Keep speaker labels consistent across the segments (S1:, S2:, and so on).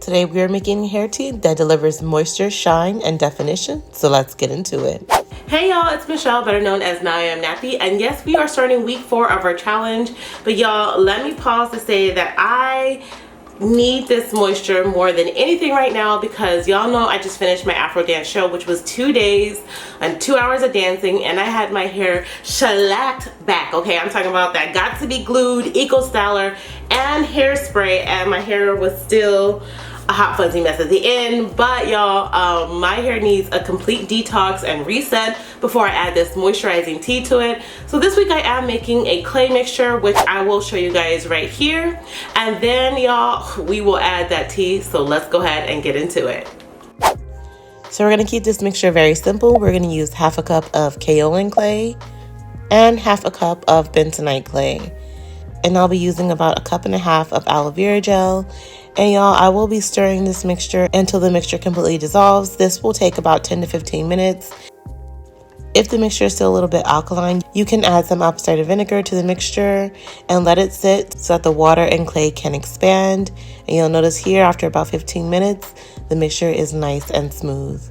S1: Today we are making a hair tea that delivers moisture, shine, and definition. So let's get into it. Hey y'all, it's Michelle, better known as NowIamNappy, and yes, we are starting week 4 of our challenge. But y'all, let me pause to say that I need this moisture more than anything right now because y'all know I just finished my Afro dance show, which was 2 days and 2 hours of dancing, and I had my hair shellacked back. Okay, I'm talking about that got to be glued, eco styler, and hairspray, and my hair was still a hot fuzzy mess at the end. But y'all, my hair needs a complete detox and reset before I add this moisturizing tea to it. So this week I am making a clay mixture, which I will show you guys right here, and then y'all, we will add that tea. So let's go ahead and get into it. So we're going to keep this mixture very simple. We're going to use half a cup of Kaolin Clay and half a cup of BentoniteClay. And I'll be using about 1.5 cups of aloe vera gel. And y'all, I will be stirring this mixture until the mixture completely dissolves. This will take about 10 to 15 minutes. If the mixture is still a little bit alkaline, you can add some apple cider vinegar to the mixture and let it sit so that the water and clay can expand. And you'll notice here, after about 15 minutes, the mixture is nice and smooth.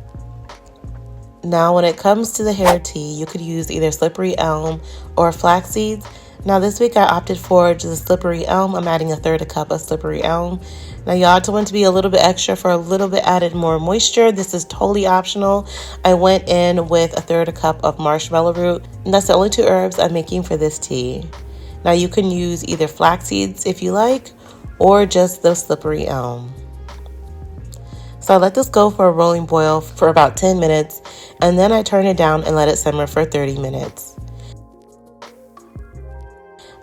S1: Now, when it comes to the hair tea, you could use either slippery elm or flax seeds. Now this week I opted for just slippery elm. I'm adding 1/3 cup of slippery elm. Now y'all, to want to be a little bit extra for a little bit added more moisture, this is totally optional. I went in with 1/3 cup of marshmallow root, and that's the only 2 herbs I'm making for this tea. Now you can use either flax seeds if you like, or just the slippery elm. So I let this go for a rolling boil for about 10 minutes, and then I turn it down and let it simmer for 30 minutes.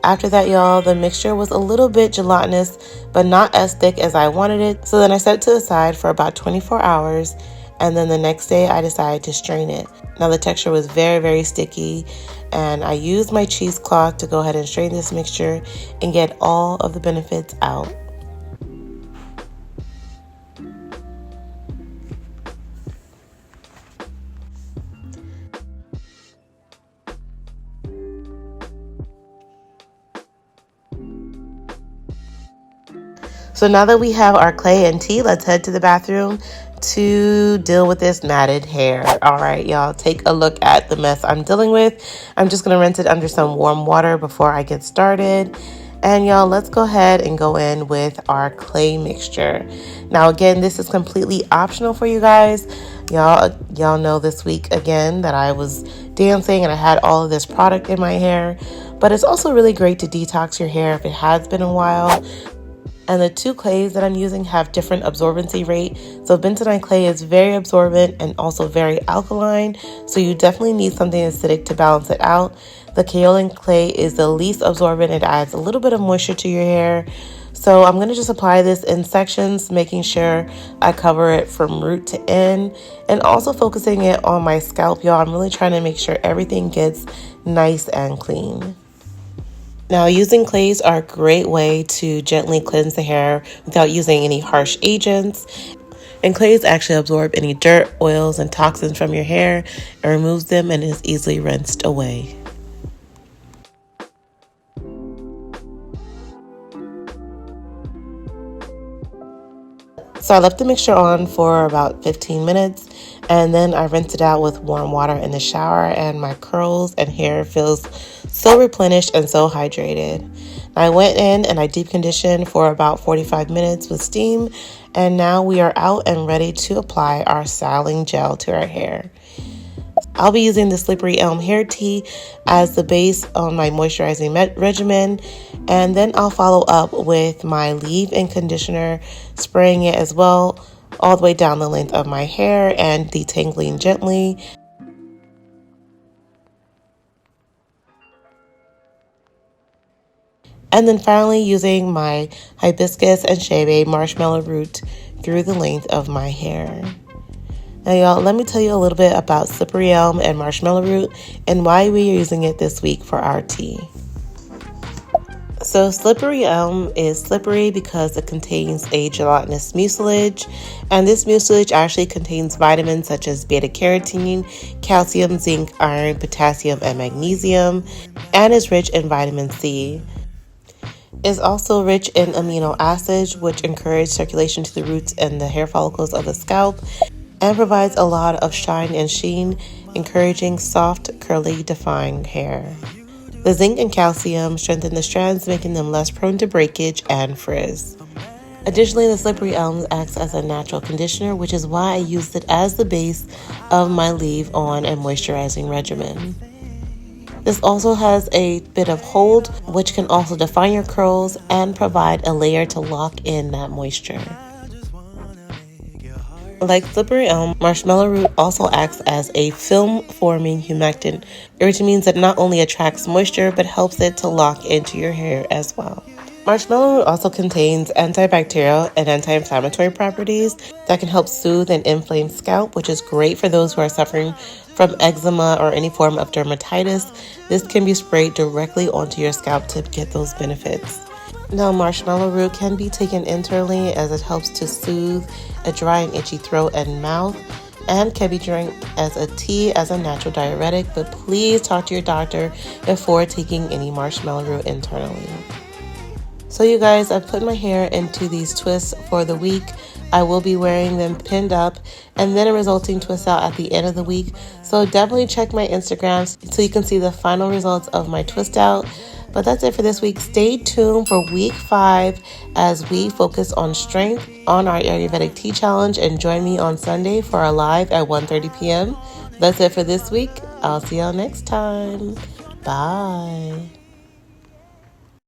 S1: After that, y'all, the mixture was a little bit gelatinous, but not as thick as I wanted it. So then I set it to the side for about 24 hours, and then the next day I decided to strain it. Now the texture was very, very sticky, and I used my cheesecloth to go ahead and strain this mixture and get all of the benefits out. So now that we have our clay and tea, let's head to the bathroom to deal with this matted hair. All right, y'all, take a look at the mess I'm dealing with. I'm just going to rinse it under some warm water before I get started. And y'all, let's go ahead and go in with our clay mixture. Now, again, this is completely optional for you guys. Y'all know this week, again, that I was dancing and I had all of this product in my hair. But it's also really great to detox your hair if it has been a while. And the 2 clays that I'm using have different absorbency rate. So bentonite clay is very absorbent and also very alkaline. So you definitely need something acidic to balance it out. The Kaolin clay is the least absorbent. It adds a little bit of moisture to your hair. So I'm going to just apply this in sections, making sure I cover it from root to end, and also focusing it on my scalp, y'all. I'm really trying to make sure everything gets nice and clean. Now, using clays are a great way to gently cleanse the hair without using any harsh agents. And clays actually absorb any dirt, oils, and toxins from your hair and removes them, and is easily rinsed away. So I left the mixture on for about 15 minutes, and then I rinsed it out with warm water in the shower, and my curls and hair feels so replenished and so hydrated. I went in and I deep conditioned for about 45 minutes with steam, and now we are out and ready to apply our styling gel to our hair. I'll be using the slippery elm hair tea as the base on my moisturizing regimen, and then I'll follow up with my leave-in conditioner, spraying it as well all the way down the length of my hair and detangling gently. And then finally using my hibiscus and shea marshmallow root through the length of my hair. Now y'all, let me tell you a little bit about slippery elm and marshmallow root and why we are using it this week for our tea. So slippery elm is slippery because it contains a gelatinous mucilage, and this mucilage actually contains vitamins such as beta-carotene, calcium, zinc, iron, potassium, and magnesium, and is rich in vitamin C. It's also rich in amino acids, which encourage circulation to the roots and the hair follicles of the scalp, and provides a lot of shine and sheen, encouraging soft, curly, defined hair. The zinc and calcium strengthen the strands, making them less prone to breakage and frizz. Additionally, the slippery elm acts as a natural conditioner, which is why I used it as the base of my leave-on and moisturizing regimen. This also has a bit of hold, which can also define your curls and provide a layer to lock in that moisture. Like slippery elm, marshmallow root also acts as a film-forming humectant, which means it not only attracts moisture, but helps it to lock into your hair as well. Marshmallow root also contains antibacterial and anti-inflammatory properties that can help soothe an inflamed scalp, which is great for those who are suffering from eczema or any form of dermatitis. This can be sprayed directly onto your scalp to get those benefits. Now, marshmallow root can be taken internally as it helps to soothe a dry and itchy throat and mouth, and can be drank as a tea as a natural diuretic, but please talk to your doctor before taking any marshmallow root internally. So you guys, I've put my hair into these twists for the week. I will be wearing them pinned up and then a resulting twist out at the end of the week. So definitely check my Instagram so you can see the final results of my twist out. But that's it for this week. Stay tuned for week 5 as we focus on strength on our Ayurvedic tea challenge, and join me on Sunday for our live at 1:30 p.m. That's it for this week. I'll see y'all next time. Bye.